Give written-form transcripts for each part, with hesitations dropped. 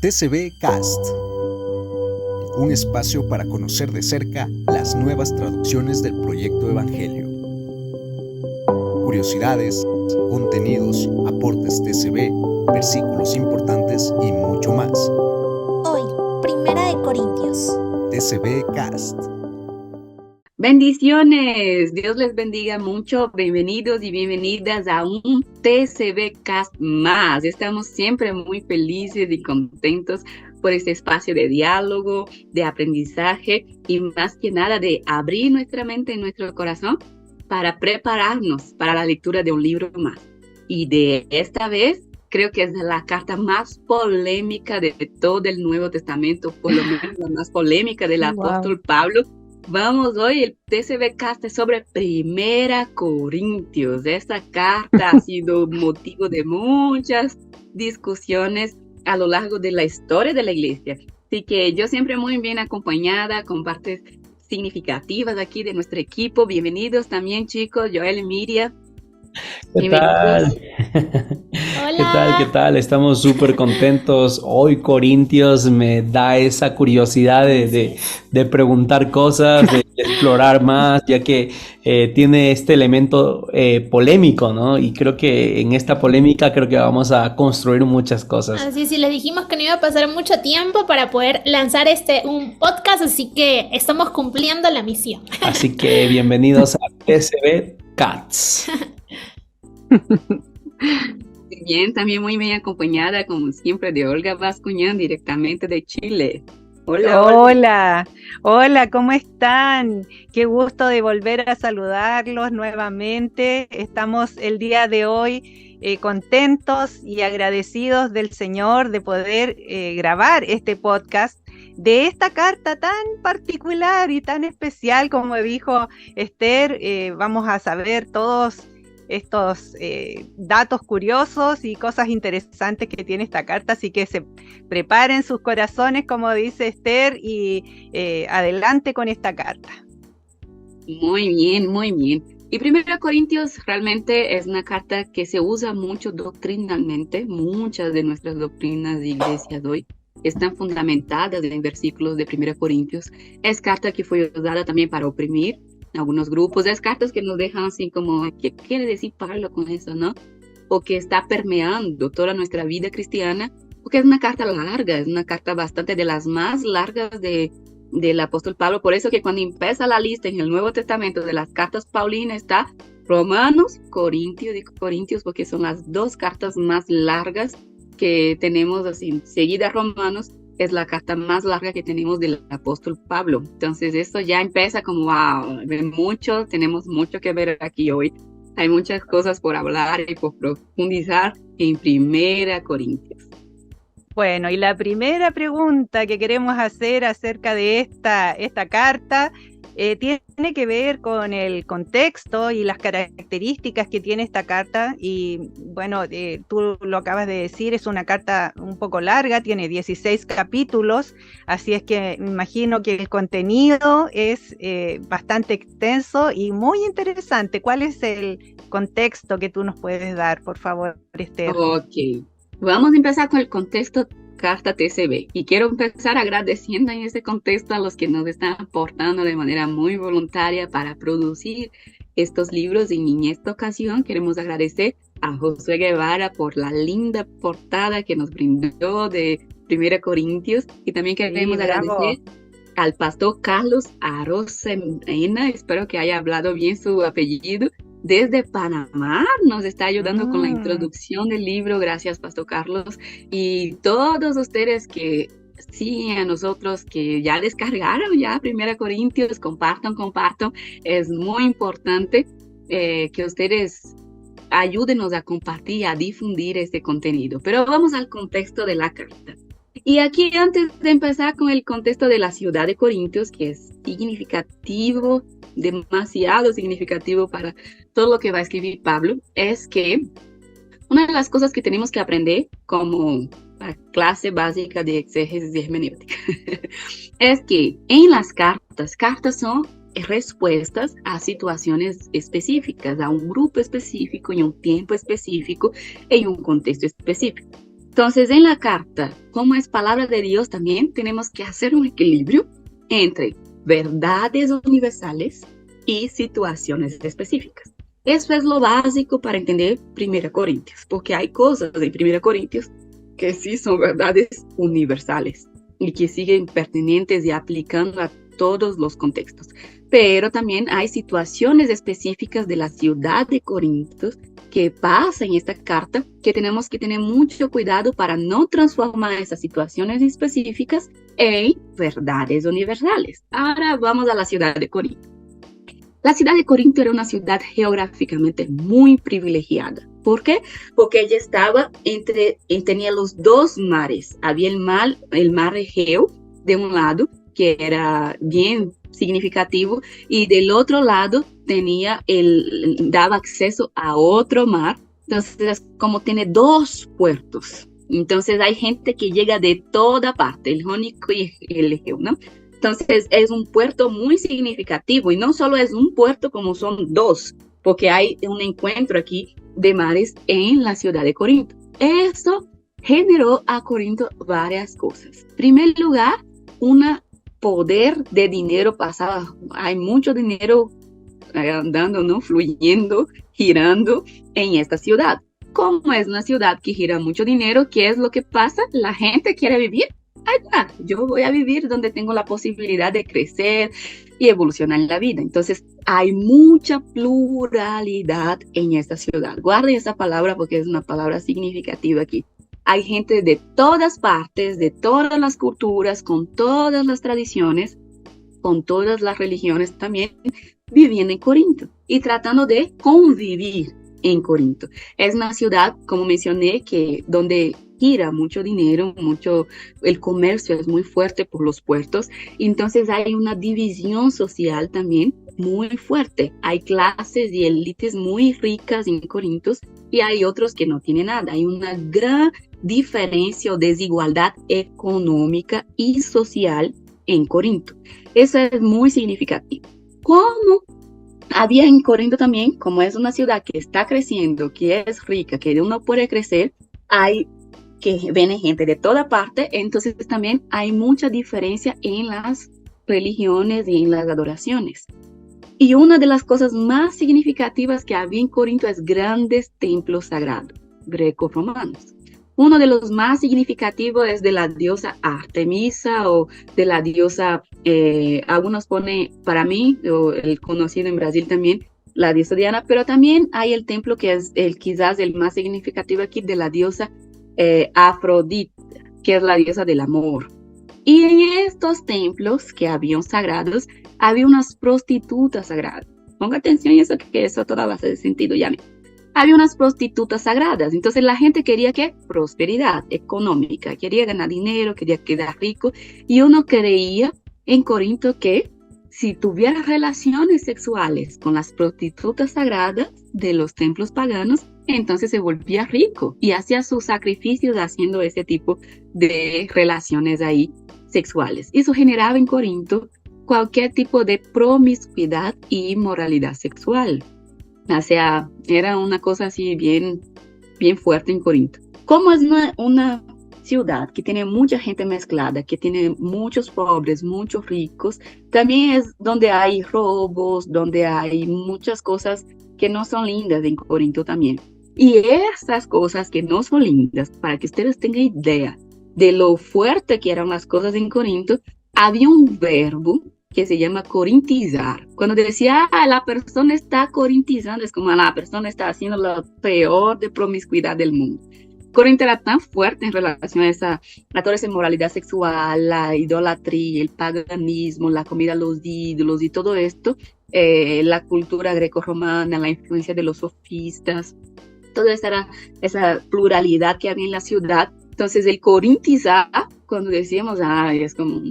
TCB Cast, un espacio para conocer de cerca las nuevas traducciones del proyecto Evangelio. Curiosidades, contenidos, aportes TCB, versículos importantes y mucho más. Hoy, Primera de Corintios. TCB Cast. Bendiciones, Dios les bendiga mucho, bienvenidos y bienvenidas a un TCB Cast más. Estamos siempre muy felices y contentos por este espacio de diálogo, de aprendizaje y más que nada de abrir nuestra mente y nuestro corazón para prepararnos para la lectura de un libro más. Y de esta vez creo que es la carta más polémica de todo el Nuevo Testamento, por lo menos la más polémica del apóstol Pablo. Vamos hoy, el TCB Cast sobre Primera Corintios. Esta carta ha sido motivo de muchas discusiones a lo largo de la historia de la iglesia. Así que yo siempre muy bien acompañada con partes significativas aquí de nuestro equipo. Bienvenidos también, chicos, Joel y Miriam. ¿Qué tal? Hola. ¿Qué tal? Estamos súper contentos. Hoy Corintios me da esa curiosidad de preguntar cosas, de explorar más, ya que tiene este elemento polémico, ¿no? Y creo que en esta polémica creo que vamos a construir muchas cosas. Así sí, les dijimos que no iba a pasar mucho tiempo para poder lanzar un podcast, así que estamos cumpliendo la misión. Así que bienvenidos a TCB Cats. Bien, también muy bien acompañada, como siempre, de Olga Bascuñán, directamente de Chile. Hola, ¿cómo están? Qué gusto de volver a saludarlos nuevamente. Estamos el día de hoy contentos y agradecidos del Señor de poder grabar este podcast de esta carta tan particular y tan especial, como dijo Esther. Vamos a saber todos estos datos curiosos y cosas interesantes que tiene esta carta, así que se preparen sus corazones, como dice Esther, y adelante con esta carta. Muy bien, muy bien. Y Primera Corintios realmente es una carta que se usa mucho doctrinalmente. Muchas de nuestras doctrinas de iglesias hoy están fundamentadas en versículos de Primera Corintios. Es carta que fue usada también para oprimir algunos grupos. Es cartas que nos dejan así como, ¿qué quiere decir Pablo con eso, no? O que está permeando toda nuestra vida cristiana, porque es una carta larga, es una carta bastante de las más largas del apóstol Pablo. Por eso que cuando empieza la lista en el Nuevo Testamento de las cartas paulinas está Romanos, Corintios, porque son las dos cartas más largas que tenemos, así, seguida Romanos. Es la carta más larga que tenemos del apóstol Pablo. Entonces esto ya empieza como, wow, tenemos mucho que ver aquí hoy. Hay muchas cosas por hablar y por profundizar en Primera Corintios. Bueno, y la primera pregunta que queremos hacer acerca de esta carta tiene que ver con el contexto y las características que tiene esta carta. Y bueno, tú lo acabas de decir, es una carta un poco larga, tiene 16 capítulos, así es que me imagino que el contenido es bastante extenso y muy interesante. ¿Cuál es el contexto que tú nos puedes dar, por favor, Esther? Ok, vamos a empezar con el contexto carta TCB, y quiero empezar agradeciendo en ese contexto a los que nos están aportando de manera muy voluntaria para producir estos libros. Y en esta ocasión queremos agradecer a Josué Guevara por la linda portada que nos brindó de Primera Corintios, y también queremos agradecer al pastor Carlos Arosemena, espero que haya hablado bien su apellido, desde Panamá. Nos está ayudando con la introducción del libro. Gracias, Pastor Carlos. Y todos ustedes que siguen a nosotros, que ya descargaron ya Primera Corintios, compartan. Es muy importante que ustedes ayúdenos a compartir, a difundir este contenido. Pero vamos al contexto de la carta. Y aquí, antes de empezar con el contexto de la ciudad de Corintios, que es significativo, demasiado significativo para todo lo que va a escribir Pablo, es que una de las cosas que tenemos que aprender como clase básica de exégesis y hermenéutica es que en las cartas son respuestas a situaciones específicas, a un grupo específico, en un tiempo específico, en un contexto específico. Entonces, en la carta, como es palabra de Dios, también tenemos que hacer un equilibrio entre verdades universales y situaciones específicas. Eso es lo básico para entender 1 Corintios, porque hay cosas en 1 Corintios que sí son verdades universales y que siguen pertinentes y aplicando a todos los contextos. Pero también hay situaciones específicas de la ciudad de Corinto que pasa en esta carta que tenemos que tener mucho cuidado para no transformar esas situaciones específicas en verdades universales. Ahora vamos a la ciudad de Corinto. La ciudad de Corinto era una ciudad geográficamente muy privilegiada. ¿Por qué? Porque ella estaba tenía los dos mares. Había el mar Egeo de un lado, que era bien significativo, y del otro lado daba acceso a otro mar. Entonces, como tiene dos puertos, entonces hay gente que llega de toda parte, el Jónico y el Egeo, ¿no? Entonces, es un puerto muy significativo, y no solo es un puerto, como son dos, porque hay un encuentro aquí de mares en la ciudad de Corinto. Eso generó a Corinto varias cosas. En primer lugar, un poder de dinero pasaba. Hay mucho dinero andando, ¿no? Fluyendo, girando en esta ciudad. Como es una ciudad que gira mucho dinero, ¿qué es lo que pasa? La gente quiere vivir allá. Yo voy a vivir donde tengo la posibilidad de crecer y evolucionar en la vida. Entonces, hay mucha pluralidad en esta ciudad. Guarden esa palabra porque es una palabra significativa aquí. Hay gente de todas partes, de todas las culturas, con todas las tradiciones, con todas las religiones también, viviendo en Corinto y tratando de convivir en Corinto. Es una ciudad, como mencioné, donde gira mucho dinero, el comercio es muy fuerte por los puertos, entonces hay una división social también muy fuerte. Hay clases y élites muy ricas en Corinto y hay otros que no tienen nada. Hay una gran diferencia o desigualdad económica y social en Corinto. Eso es muy significativo. Como había en Corinto también, como es una ciudad que está creciendo, que es rica, que uno puede crecer, hay que viene gente de toda parte, entonces también hay mucha diferencia en las religiones y en las adoraciones. Y una de las cosas más significativas que había en Corinto es grandes templos sagrados greco-romanos. Uno de los más significativos es de la diosa Artemisa o de la diosa, algunos ponen para mí, o el conocido en Brasil también, la diosa Diana, pero también hay el templo que es quizás el más significativo aquí de la diosa Afrodita, que es la diosa del amor. Y en estos templos que habían sagrados, había unas prostitutas sagradas. Ponga atención en eso, que eso todo va a hacer sentido ya. Había unas prostitutas sagradas. Entonces la gente quería ¿qué? Prosperidad económica, quería ganar dinero, quería quedar rico. Y uno creía en Corinto que si tuviera relaciones sexuales con las prostitutas sagradas de los templos paganos, entonces se volvía rico y hacía sus sacrificios haciendo ese tipo de relaciones ahí sexuales. Eso generaba en Corinto cualquier tipo de promiscuidad y inmoralidad sexual. O sea, era una cosa así bien fuerte en Corinto. Como es una ciudad que tiene mucha gente mezclada, que tiene muchos pobres, muchos ricos, también es donde hay robos, donde hay muchas cosas que no son lindas en Corinto también. Y esas cosas que no son lindas, para que ustedes tengan idea de lo fuerte que eran las cosas en Corinto, había un verbo que se llama corintizar. Cuando decía, la persona está corintizando, es como la persona está haciendo lo peor de promiscuidad del mundo. Corinto era tan fuerte en relación a toda esa inmoralidad sexual, la idolatría, el paganismo, la comida a los ídolos y todo esto, la cultura greco-romana, la influencia de los sofistas, toda esa pluralidad que había en la ciudad. Entonces el corintizar, cuando decíamos, es como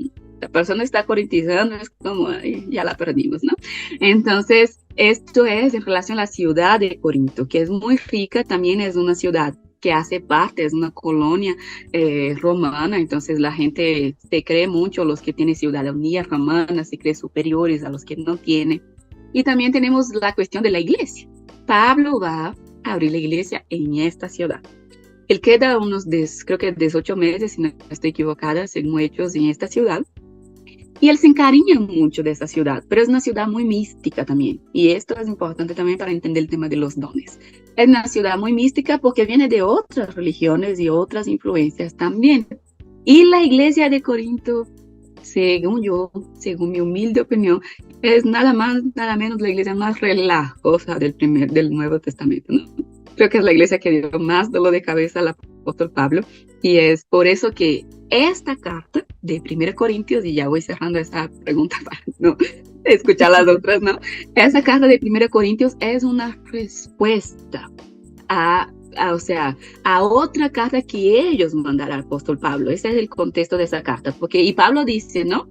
la persona está corintizando, es como, ya la perdimos, ¿no? Entonces esto es en relación a la ciudad de Corinto, que es muy rica, también es una ciudad que hace parte, es una colonia romana, entonces la gente se cree mucho, los que tienen ciudadanía romana se creen superiores a los que no tienen. Y también tenemos la cuestión de la iglesia. Pablo va a abrir la iglesia en esta ciudad. Él queda creo que 18 meses, si no estoy equivocada, según hechos, en esta ciudad. Y él se encariña mucho de esta ciudad, pero es una ciudad muy mística también. Y esto es importante también para entender el tema de los dones. Es una ciudad muy mística porque viene de otras religiones y otras influencias también. Y la iglesia de Corinto, según mi humilde opinión, es nada más, nada menos la iglesia más relajosa del Nuevo Testamento, ¿no? Creo que es la iglesia que dio más dolor de cabeza al apóstol Pablo, y es por eso que esta carta de 1 Corintios, y ya voy cerrando esa pregunta para no escuchar las otras, ¿no? Esa carta de 1 Corintios es una respuesta a otra carta que ellos mandaron al apóstol Pablo. Ese es el contexto de esa carta, y Pablo dice, ¿no?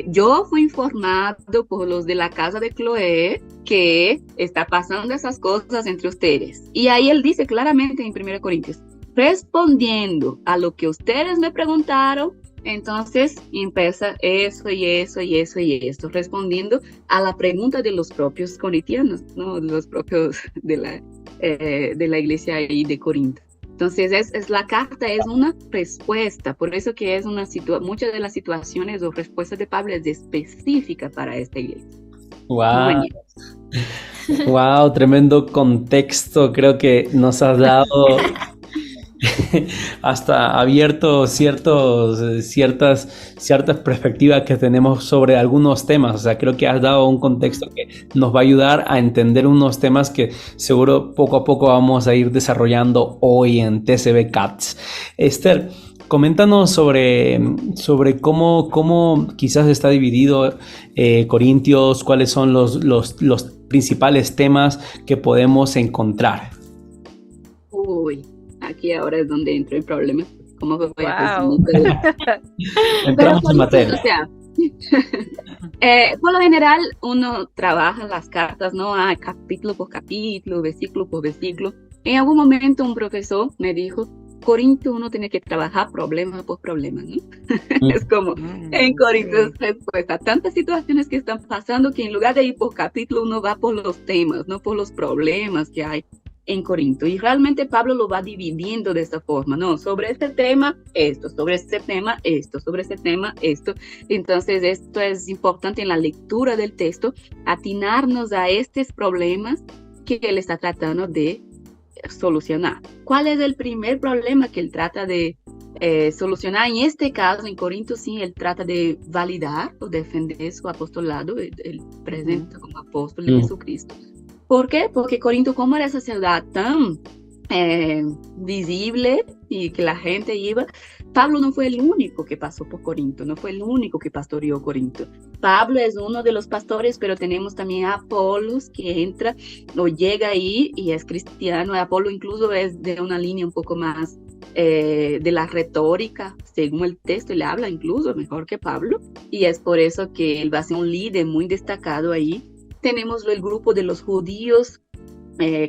Yo fui informado por los de la casa de Cloé que está pasando esas cosas entre ustedes. Y ahí él dice claramente en 1 Corintios, respondiendo a lo que ustedes me preguntaron, entonces empieza eso y eso y eso y esto, respondiendo a la pregunta de los propios corintianos, ¿no? Los propios de la iglesia ahí de Corinto. Entonces, la carta es una respuesta, por eso que es muchas de las situaciones o respuestas de Pablo es específica para esta iglesia. Wow. Wow, tremendo contexto, creo que nos has dado hasta abierto ciertas perspectivas que tenemos sobre algunos temas. O sea, creo que has dado un contexto que nos va a ayudar a entender unos temas que seguro poco a poco vamos a ir desarrollando hoy en TCB Cats. Esther, coméntanos sobre cómo quizás está dividido Corintios, cuáles son los principales temas que podemos encontrar. Aquí ahora es donde entro en problemas. ¿Cómo voy a entramos en materia. O sea, por lo general uno trabaja las cartas, ¿no? Capítulo por capítulo, versículo por versículo. En algún momento un profesor me dijo, Corinto uno tiene que trabajar problema por problema, ¿no? Es como en Corinto es respuesta a tantas situaciones que están pasando que en lugar de ir por capítulo uno va por los temas, no por los problemas que hay en Corinto. Y realmente Pablo lo va dividiendo de esta forma, ¿no? Sobre este tema, esto, sobre este tema, esto, sobre este tema, esto. Entonces, esto es importante en la lectura del texto, atinarnos a estos problemas que él está tratando de solucionar. ¿Cuál es el primer problema que él trata de solucionar? En este caso, en Corinto, sí, él trata de validar o defender su apostolado, él presenta como apóstol de Jesucristo. ¿Por qué? Porque Corinto, como era esa ciudad tan visible y que la gente iba, Pablo no fue el único que pasó por Corinto, no fue el único que pastoreó Corinto. Pablo es uno de los pastores, pero tenemos también a Apolos que entra o llega ahí y es cristiano. Apolo incluso es de una línea un poco más de la retórica, según el texto, él habla incluso mejor que Pablo, y es por eso que él va a ser un líder muy destacado ahí. Tenemos el grupo de los judíos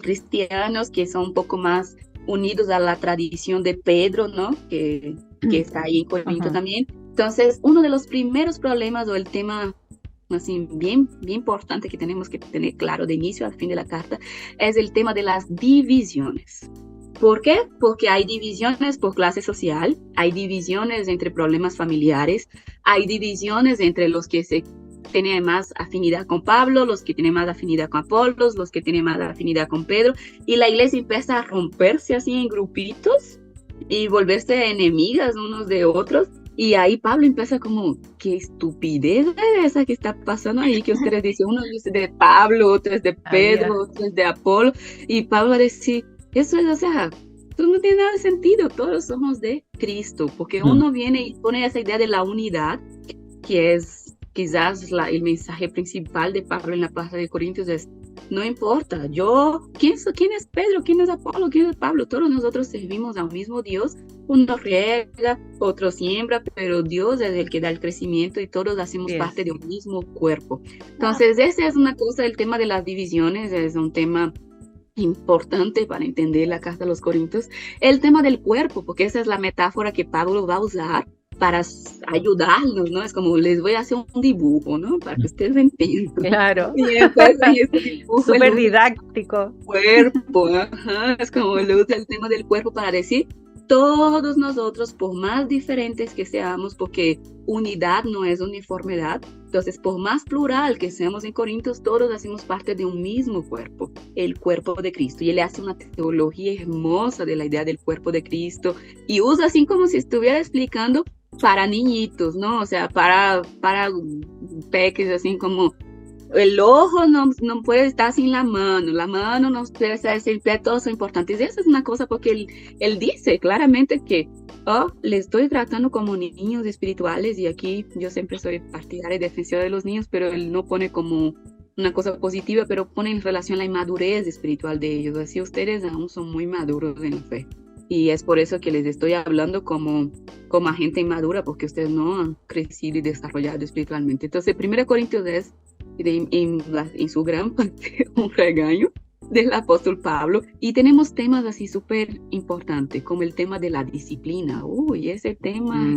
cristianos que son un poco más unidos a la tradición de Pedro, ¿no? Que está ahí en Corinto también. Entonces, uno de los primeros problemas o el tema así, bien importante que tenemos que tener claro de inicio al fin de la carta es el tema de las divisiones. ¿Por qué? Porque hay divisiones por clase social, hay divisiones entre problemas familiares, hay divisiones entre los que tienen más afinidad con Pablo, los que tienen más afinidad con Apolos, los que tienen más afinidad con Pedro, y la iglesia empieza a romperse así en grupitos y volverse enemigas unos de otros, y ahí Pablo empieza como, qué estupidez es esa que está pasando ahí, que ustedes dicen, uno es de Pablo, otro es de Pedro, otro es de Apolo, y Pablo va a decir, eso es, o sea, eso no tiene nada de sentido, todos somos de Cristo, porque uno viene y pone esa idea de la unidad, que es quizás el mensaje principal de Pablo en la carta de Corintios es, no importa, ¿quién es Pedro? ¿Quién es Apolo? ¿Quién es Pablo? Todos nosotros servimos al mismo Dios, uno riega, otro siembra, pero Dios es el que da el crecimiento y todos hacemos parte de un mismo cuerpo. Entonces, esa es una cosa, el tema de las divisiones es un tema importante para entender la carta de los Corintios. El tema del cuerpo, porque esa es la metáfora que Pablo va a usar para ayudarnos, ¿no? Es como, les voy a hacer un dibujo, ¿no? Para que ustedes entiendan. Claro. Y después ahí este dibujo, Súper didáctico. Cuerpo, ajá, es como le usa el tema del cuerpo para decir, todos nosotros, por más diferentes que seamos, porque unidad no es uniformidad, entonces por más plural que seamos en Corintios, todos hacemos parte de un mismo cuerpo, el cuerpo de Cristo. Y él hace una teología hermosa de la idea del cuerpo de Cristo y usa así como si estuviera explicando para niñitos, ¿no? O sea, para peques, así como el ojo no puede estar sin la mano no puede estar sin el pie, todos son importantes. Y eso es una cosa porque él dice claramente que le estoy tratando como niños espirituales, y aquí yo siempre soy partidaria y defensora de los niños, pero él no pone como una cosa positiva, pero pone en relación la inmadurez espiritual de ellos. Así ustedes aún son muy maduros en la fe. Y es por eso que les estoy hablando como a gente inmadura, porque ustedes no han crecido y desarrollado espiritualmente. Entonces, 1 Corintios es, en su gran parte, un regaño del apóstol Pablo. Y tenemos temas así súper importantes, como el tema de la disciplina. Uy, ese tema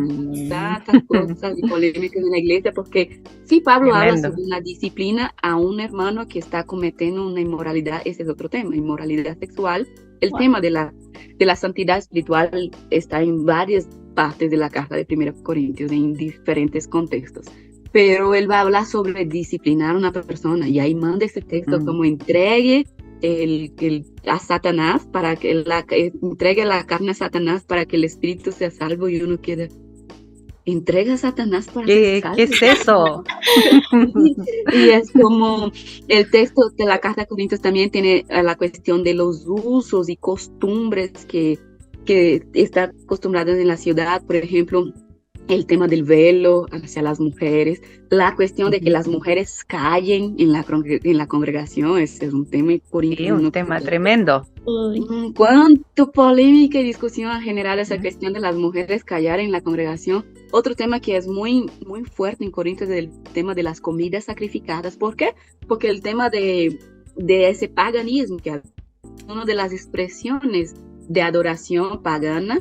da tantas cosas y polémicas en la iglesia, porque sí, Pablo habla sobre la disciplina a un hermano que está cometiendo una inmoralidad. Ese es otro tema, inmoralidad sexual. El tema de la santidad espiritual está en varias partes de la carta de 1 Corintios, en diferentes contextos. Pero él va a hablar sobre disciplinar a una persona, y ahí manda ese texto como entregue a Satanás, para que entregue la carne a Satanás para que el espíritu sea salvo, y uno queda, entrega a Satanás para que salve. ¿Qué es eso? Y es como el texto de la carta de Corintios también tiene la cuestión de los usos y costumbres que están acostumbrados en la ciudad. Por ejemplo, el tema del velo hacia las mujeres, la cuestión de que las mujeres callen en la congregación, es un tema sí, un tema tremendo. Cuánto polémica y discusión general esa cuestión de las mujeres callar en la congregación. Otro tema que es muy, muy fuerte en Corintios es el tema de las comidas sacrificadas. ¿Por qué? Porque el tema de ese paganismo, que es una de las expresiones de adoración pagana,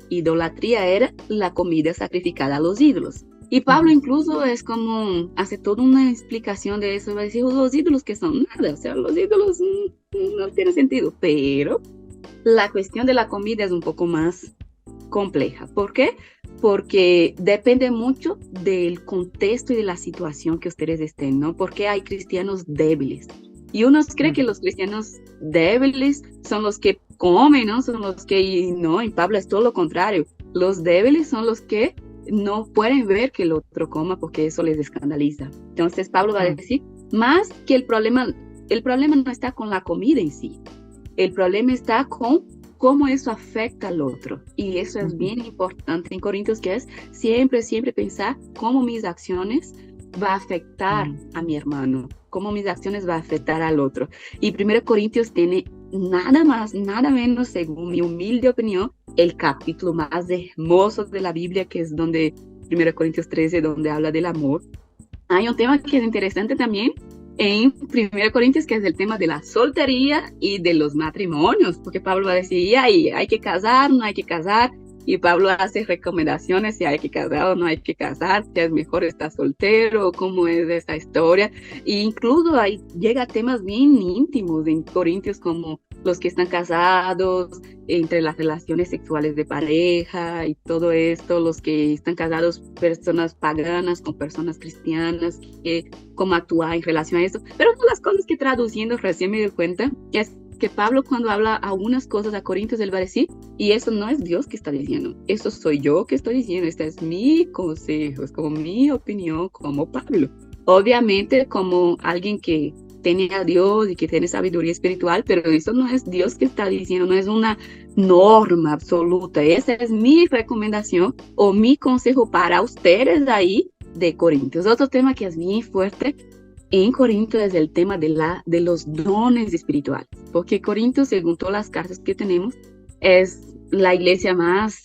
idolatría, era la comida sacrificada a los ídolos. Y Pablo incluso es como, hace toda una explicación de eso, va a decir, los ídolos que son nada, o sea, los ídolos no tienen sentido, pero la cuestión de la comida es un poco más compleja. ¿Por qué? Porque depende mucho del contexto y de la situación que ustedes estén, ¿no? Porque hay cristianos débiles. Y uno cree que los cristianos débiles son los que comen, ¿no? Son los que, no, en Pablo es todo lo contrario. Los débiles son los que no pueden ver que el otro coma porque eso les escandaliza. Entonces Pablo va a decir, más que el problema no está con la comida en sí. El problema está con cómo eso afecta al otro. Y eso es bien importante en Corintios, que es siempre pensar cómo mis acciones va a afectar a mi hermano, cómo mis acciones va a afectar al otro. Y 1 Corintios tiene nada más, nada menos, según mi humilde opinión, el capítulo más hermoso de la Biblia, que es 1 Corintios 13, donde habla del amor. Hay un tema que es interesante también en 1 Corintios, que es el tema de la soltería y de los matrimonios, porque Pablo va a decir, hay que casar, no hay que casar. Y Pablo hace recomendaciones si hay que casar o no hay que casar, si es mejor estar soltero, cómo es esa historia. E incluso ahí llega a temas bien íntimos en Corintios, como los que están casados, entre las relaciones sexuales de pareja y todo esto, los que están casados, personas paganas con personas cristianas, cómo actuar en relación a eso. Pero una de las cosas que traduciendo recién me di cuenta es que Pablo, cuando habla algunas cosas a Corintios, él va a decir, y eso no es Dios que está diciendo, eso soy yo que estoy diciendo, este es mi consejo, es como mi opinión como Pablo. Obviamente como alguien que tiene a Dios y que tiene sabiduría espiritual, pero eso no es Dios que está diciendo, no es una norma absoluta. Esa es mi recomendación o mi consejo para ustedes ahí de Corintios. Otro tema que es bien fuerte en Corintios es el tema de los dones espirituales, porque Corintios, según todas las cartas que tenemos, es la iglesia más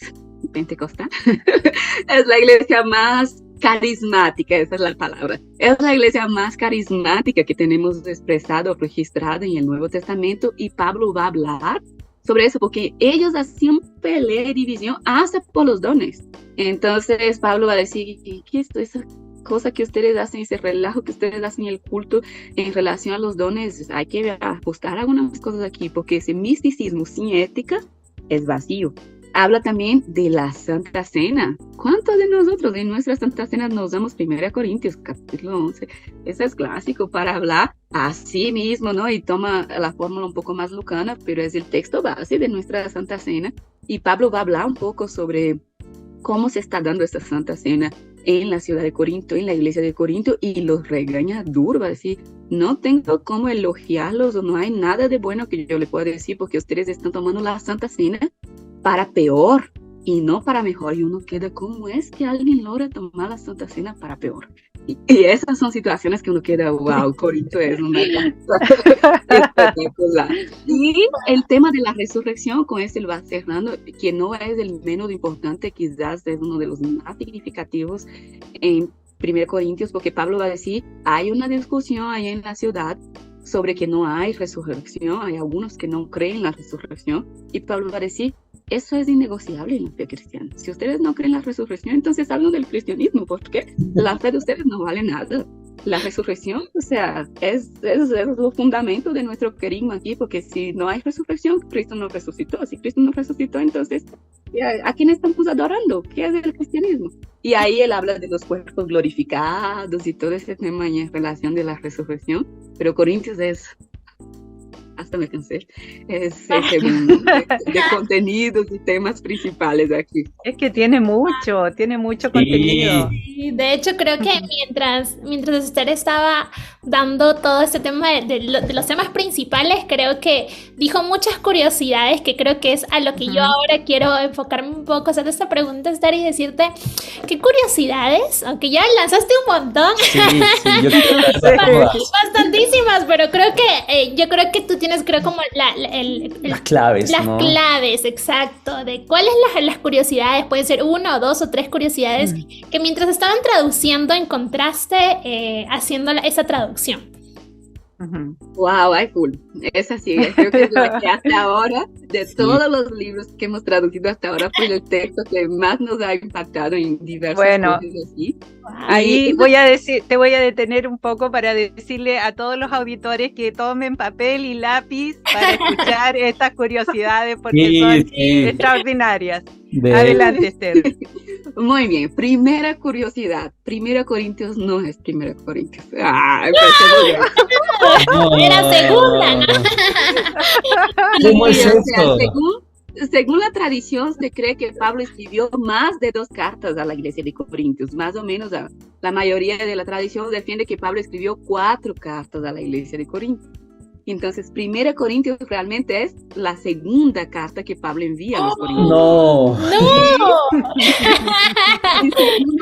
pentecostal, es la iglesia más carismática, esa es la palabra, es la iglesia más carismática que tenemos expresado, registrado en el Nuevo Testamento, y Pablo va a hablar sobre eso, porque ellos hacían pelea y división hasta por los dones. Entonces Pablo va a decir, ¿qué es esto? Esa cosa que ustedes hacen, ese relajo que ustedes hacen en el culto en relación a los dones, hay que ajustar algunas cosas aquí, porque ese misticismo sin ética es vacío. Habla también de la Santa Cena. ¿Cuántos de nosotros en nuestra Santa Cena nos damos 1 Corintios, capítulo 11? Eso es clásico para hablar a sí mismo, ¿no? Y toma la fórmula un poco más lucana, pero es el texto base de nuestra Santa Cena. Y Pablo va a hablar un poco sobre cómo se está dando esta Santa Cena en la ciudad de Corinto, en la iglesia de Corinto, y los regaña duro, va a decir, no tengo cómo elogiarlos, o no hay nada de bueno que yo le pueda decir, porque ustedes están tomando la Santa Cena para peor y no para mejor. Y uno queda, ¿cómo es que alguien logra tomar la Santa Cena para peor? Y esas son situaciones que uno queda, wow, Corinto es una cosa espectacular. Y el tema de la resurrección, con este lo va cerrando, que no es el menos importante, quizás es uno de los más significativos en 1 Corintios, porque Pablo va a decir, hay una discusión ahí en la ciudad sobre que no hay resurrección, hay algunos que no creen en la resurrección, y Pablo va a decir, eso es innegociable en la fe cristiana. Si ustedes no creen en la resurrección, entonces hablan del cristianismo, porque la fe de ustedes no vale nada. La resurrección, o sea, es el fundamento de nuestro querigma aquí, porque si no hay resurrección, Cristo no resucitó. Si Cristo no resucitó, entonces, ¿a quién estamos adorando? ¿Qué es el cristianismo? Y ahí él habla de los cuerpos glorificados y todo ese tema en relación de la resurrección, pero Corintios es... hasta me cansé, es de contenidos y temas principales aquí. Es que tiene mucho contenido. Sí, de hecho creo que mientras Esther estaba dando todo este tema de los temas principales, creo que dijo muchas curiosidades, que creo que es a lo que yo ahora quiero enfocarme un poco, hacerte esta pregunta, Esther, y decirte, ¿qué curiosidades? Aunque ya lanzaste un montón. Sí, yo creo que bastantísimas, pero creo que tú tienes como las claves, las ¿no? claves, exacto, de cuáles las curiosidades, pueden ser 1 o 2 o 3 curiosidades que mientras estaban traduciendo encontraste haciendo esa traducción. Wow, ay, cool. Es así, creo que es lo que hasta ahora, de todos los libros que hemos traducido hasta ahora, fue el texto que más nos ha impactado en diversos cosas así. Ahí te voy a detener un poco para decirle a todos los auditores que tomen papel y lápiz para escuchar estas curiosidades, porque son extraordinarias. Adelante, Esther. Muy bien, primera curiosidad. 1 Corintios no es 1 Corintios. Era segunda, ¿no? ¿Cómo es esto? Según la tradición, se cree que Pablo escribió más de 2 cartas a la iglesia de Corintios. Más o menos, la mayoría de la tradición defiende que Pablo escribió 4 cartas a la iglesia de Corintios. Entonces, 1 Corintios realmente es la segunda carta que Pablo envía a los corintios. ¡No! Y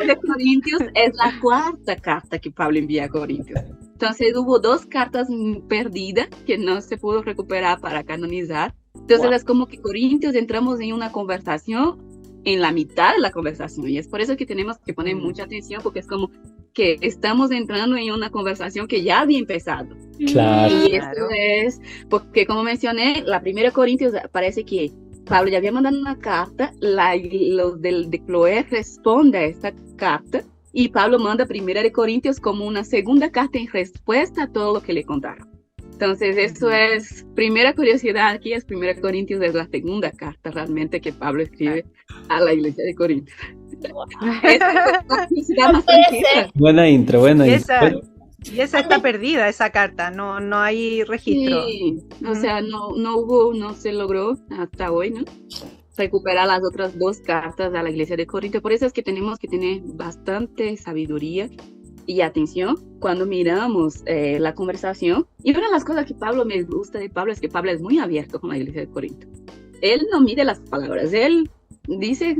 2 Corintios es la 4ª carta que Pablo envía a Corintios. Entonces, hubo 2 cartas perdidas que no se pudo recuperar para canonizar. Entonces, es como que Corintios entramos en una conversación en la mitad de la conversación, y es por eso que tenemos que poner mucha atención, porque es como que estamos entrando en una conversación que ya había empezado. Claro. Y esto es porque, como mencioné, la 1 Corintios parece que Pablo ya había mandado una carta, los de Cloé responde a esta carta, y Pablo manda 1 Corintios como una segunda carta en respuesta a todo lo que le contaron. Entonces, eso es, primera curiosidad aquí, es 1 Corintios, es la segunda carta realmente que Pablo escribe a la iglesia de Corinto. Buena intro. Y esa está perdida, esa carta, no hay registro. Sí, o sea, no se logró hasta hoy, ¿no? Recuperar las otras 2 cartas a la iglesia de Corinto. Por eso es que tenemos que tener bastante sabiduría y atención cuando miramos la conversación. Y una de las cosas que me gusta de Pablo es que Pablo es muy abierto con la iglesia de Corinto. Él no mide las palabras, él dice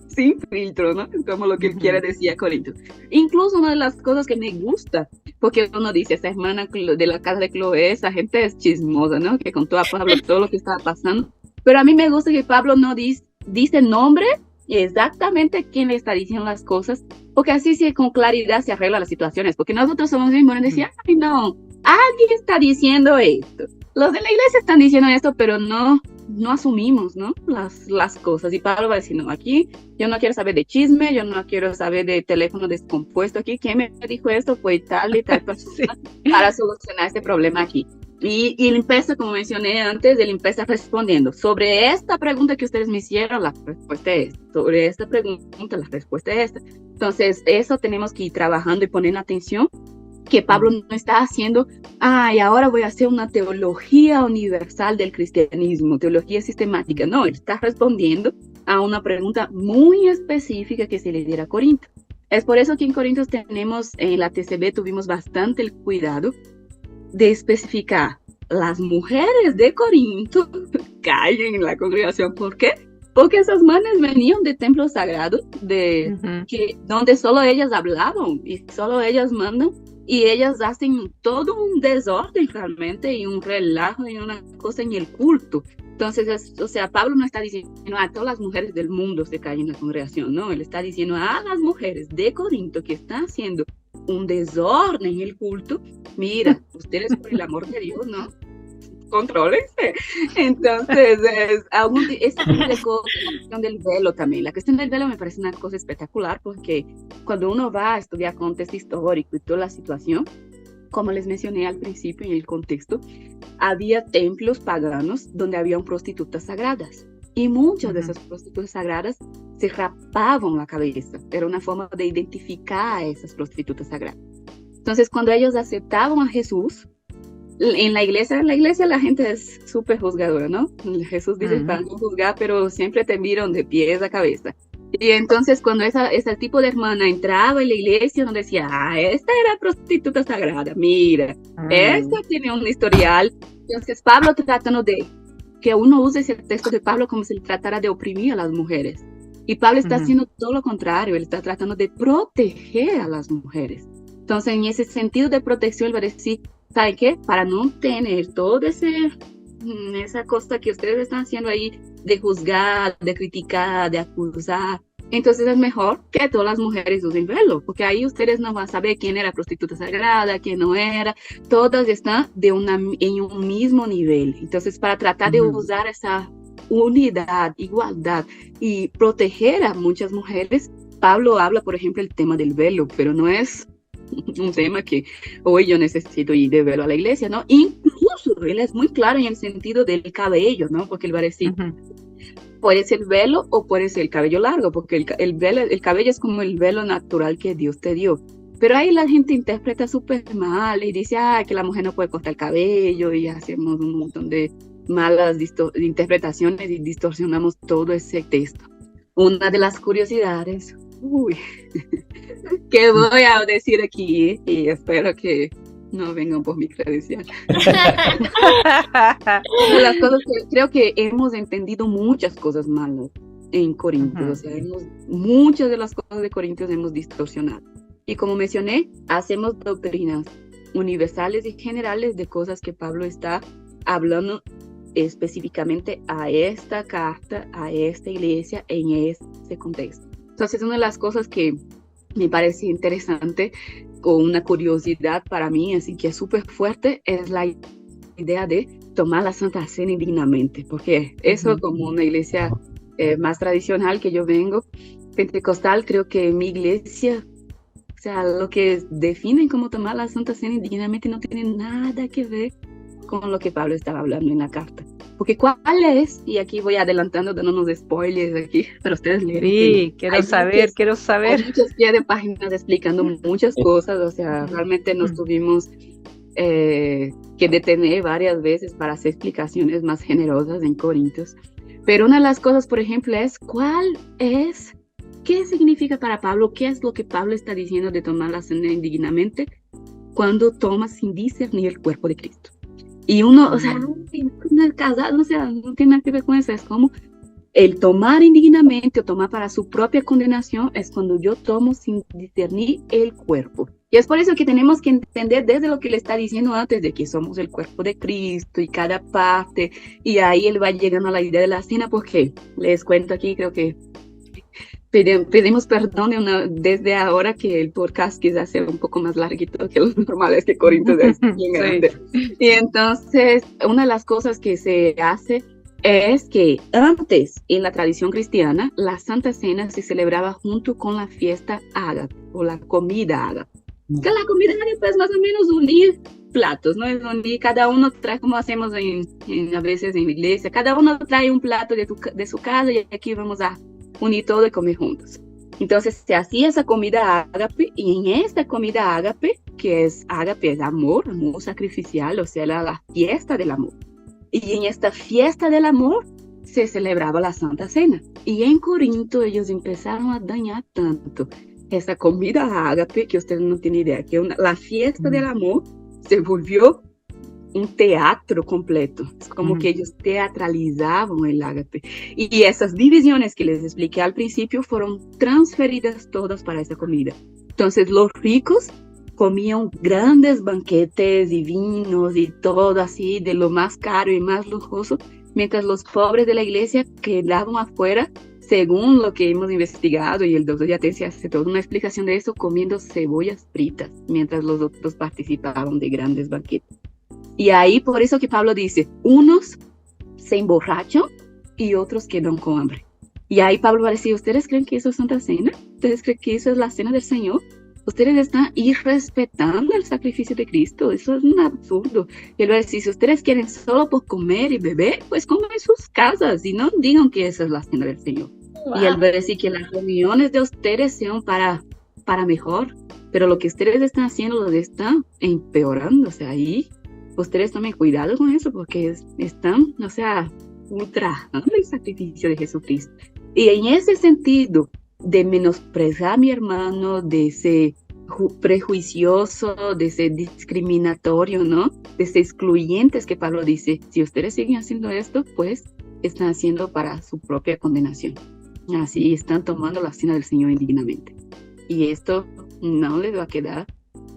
sin filtro, ¿no? Como lo que él quiere decir a Corinto. Incluso una de las cosas que me gusta, porque uno dice, esa hermana de la casa de Cloé, esa gente es chismosa, ¿no? Que contó a Pablo todo lo que estaba pasando. Pero a mí me gusta que Pablo no dice nombre y exactamente quién le está diciendo las cosas, porque así sí con claridad se arreglan las situaciones, porque nosotros somos bien buenos en decir, ay no, alguien está diciendo esto, los de la iglesia están diciendo esto, pero no no asumimos, ¿no? Las cosas. Y Pablo va a decir, no, aquí yo no quiero saber de chisme, yo no quiero saber de teléfono descompuesto aquí. ¿Quién me dijo esto? Fue tal y tal persona para solucionar este problema aquí. Y él empieza, como mencioné antes, él empieza respondiendo. Sobre esta pregunta que ustedes me hicieron, la respuesta es esta. Sobre esta pregunta, la respuesta es esta. Entonces, eso tenemos que ir trabajando y poniendo atención, que Pablo no está haciendo, y ahora voy a hacer una teología universal del cristianismo, teología sistemática. No, él está respondiendo a una pregunta muy específica que se le diera a Corinto. Es por eso que en Corintios tenemos, en la TCB tuvimos bastante el cuidado de especificar las mujeres de Corinto caen en la congregación. ¿Por qué? Porque esas manes venían de templos sagrados, donde solo ellas hablaban y solo ellas mandan, y ellas hacen todo un desorden realmente y un relajo y una cosa en el culto. Entonces, Pablo no está diciendo a todas las mujeres del mundo se caen en la congregación, no, él está diciendo a las mujeres de Corinto que están haciendo un desorden en el culto, mira, ustedes por el amor de Dios, ¿no? Contrólense. Entonces, esa tipo de cosas, la cuestión del velo también. La cuestión del velo me parece una cosa espectacular porque cuando uno va a estudiar contexto histórico y toda la situación, como les mencioné al principio en el contexto, había templos paganos donde habían prostitutas sagradas. Y muchas de esas prostitutas sagradas se rapaban la cabeza. Era una forma de identificar a esas prostitutas sagradas. Entonces, cuando ellos aceptaban a Jesús, en la iglesia la gente es súper juzgadora, ¿no? Jesús dice para no juzgar, pero siempre te miran de pies a cabeza. Y entonces cuando ese tipo de hermana entraba en la iglesia, no decía, esta era prostituta sagrada, mira, esta tiene un historial. Entonces Pablo tratando de que uno use ese texto de Pablo como si él tratara de oprimir a las mujeres. Y Pablo está haciendo todo lo contrario, él está tratando de proteger a las mujeres. Entonces en ese sentido de protección él va a decir, ¿sabe qué? Para no tener toda esa cosa que ustedes están haciendo ahí de juzgar, de criticar, de acusar, entonces es mejor que todas las mujeres usen velo, porque ahí ustedes no van a saber quién era prostituta sagrada, quién no era, todas están en un mismo nivel. Entonces para tratar de usar esa unidad, igualdad y proteger a muchas mujeres, Pablo habla, por ejemplo, el tema del velo, pero no es un tema que hoy yo necesito ir de velo a la iglesia, ¿no? Incluso él es muy claro en el sentido del cabello, ¿no? Porque él va a decir, puede ser velo o puede ser el cabello largo, porque el cabello es como el velo natural que Dios te dio. Pero ahí la gente interpreta súper mal y dice, que la mujer no puede cortar el cabello, y hacemos un montón de malas interpretaciones y distorsionamos todo ese texto. Una de las curiosidades que voy a decir aquí, y espero que no vengan por mi credencial. Las cosas que creo que hemos entendido muchas cosas malas en Corintios, muchas de las cosas de Corintios hemos distorsionado. Y como mencioné, hacemos doctrinas universales y generales de cosas que Pablo está hablando específicamente a esta carta, a esta iglesia, en este contexto. Entonces, una de las cosas que me parece interesante o una curiosidad para mí, así que es súper fuerte, es la idea de tomar la Santa Cena indignamente, porque eso, como una iglesia más tradicional que yo vengo, pentecostal, creo que mi iglesia, o sea, lo que definen como tomar la Santa Cena indignamente no tiene nada que ver con lo que Pablo estaba hablando en la carta. Porque ¿cuál es? Y aquí voy adelantando, dando unos spoilers aquí, pero ustedes leen. Sí, quiero saber. Hay muchos pies de páginas explicando muchas cosas, o sea, realmente nos tuvimos que detener varias veces para hacer explicaciones más generosas en Corintios. Pero una de las cosas, por ejemplo, es ¿qué significa para Pablo? ¿Qué es lo que Pablo está diciendo de tomar la cena indignamente cuando toma sin discernir el cuerpo de Cristo? Y uno, o sea, no es casado, o sea, no tiene nada que ver con eso. Es como el tomar indignamente o tomar para su propia condenación es cuando yo tomo sin discernir el cuerpo. Y es por eso que tenemos que entender desde lo que le está diciendo antes de que somos el cuerpo de Cristo y cada parte. Y ahí él va llegando a la idea de la cena, porque les cuento aquí, creo que pedimos perdón desde ahora que el podcast quizás sea un poco más larguito que lo normal, es que Corintios es bien grande. Y entonces, una de las cosas que se hace es que antes, en la tradición cristiana, la Santa Cena se celebraba junto con la fiesta ágape o la comida ágape. Que la comida ágape es más o menos unir platos, ¿no? Es unir, cada uno trae, como hacemos a veces en la iglesia, cada uno trae un plato de su casa y aquí vamos a unir todo y comer juntos. Entonces se hacía esa comida ágape y en esta comida ágape, que es ágape, es amor sacrificial, o sea, la fiesta del amor. Y en esta fiesta del amor se celebraba la Santa Cena. Y en Corinto ellos empezaron a dañar tanto esa comida ágape que ustedes no tienen idea, que la fiesta del amor se volvió un teatro completo. Es como que ellos teatralizaban el ágape. Y esas divisiones que les expliqué al principio fueron transferidas todas para esa comida. Entonces los ricos comían grandes banquetes y vinos y todo así de lo más caro y más lujoso, mientras los pobres de la iglesia quedaban afuera, según lo que hemos investigado, y el doctor Yatensi hace toda una explicación de eso, comiendo cebollas fritas, mientras los otros participaban de grandes banquetes. Y ahí por eso que Pablo dice, unos se emborrachan y otros quedan con hambre. Y ahí Pablo va a decir, ¿ustedes creen que eso es Santa Cena? ¿Ustedes creen que eso es la cena del Señor? Ustedes están irrespetando el sacrificio de Cristo, eso es un absurdo. Y él va a decir, si ustedes quieren solo por comer y beber, pues coman en sus casas y no digan que esa es la cena del Señor. Wow. Y él va a decir que las reuniones de ustedes sean para mejor, pero lo que ustedes están haciendo lo están empeorando, o sea, ahí ustedes tomen cuidado con eso porque están, o sea, ultrajando el sacrificio de Jesucristo. Y en ese sentido, de menospreciar a mi hermano, de ser prejuicioso, de ser discriminatorio, ¿no? De ser excluyentes, que Pablo dice, si ustedes siguen haciendo esto, pues están haciendo para su propia condenación. Así están tomando la cena del Señor indignamente. Y esto no les va a quedar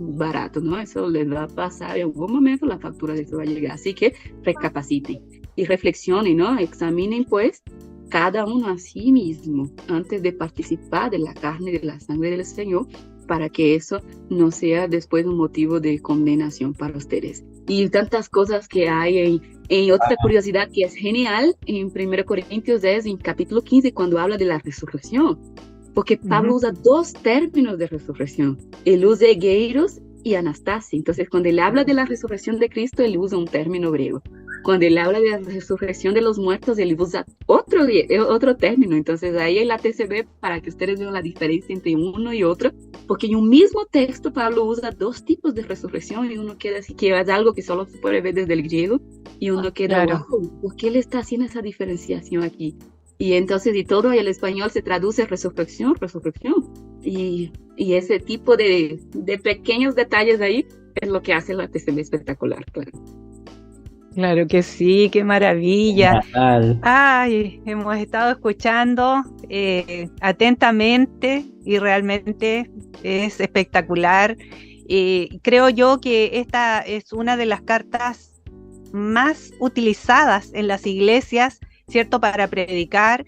barato, ¿no? Eso les va a pasar en algún momento, la factura de eso va a llegar. Así que recapaciten y reflexionen, ¿no? Examinen, pues, cada uno a sí mismo antes de participar de la carne y de la sangre del Señor, para que eso no sea después un motivo de condenación para ustedes. Y tantas cosas que hay en otra curiosidad que es genial en 1 Corintios 10, en capítulo 15, cuando habla de la resurrección, porque Pablo usa dos términos de resurrección, él usa egeiros y anastasia. Entonces cuando él habla de la resurrección de Cristo, él usa un término griego. Cuando él habla de la resurrección de los muertos, él usa otro término. Entonces ahí en la TCB, para que ustedes vean la diferencia entre uno y otro, porque en un mismo texto Pablo usa dos tipos de resurrección y uno queda así, que es algo que solo se puede ver desde el griego, y uno queda, claro, wow, ¿por qué él está haciendo esa diferenciación aquí? Y entonces, y todo en el español se traduce resurrección. Y ese tipo de pequeños detalles ahí es lo que hace la TCB espectacular, claro. Claro que sí, qué maravilla. Ay, hemos estado escuchando atentamente y realmente es espectacular. Creo yo que esta es una de las cartas más utilizadas en las iglesias, ¿cierto?, para predicar.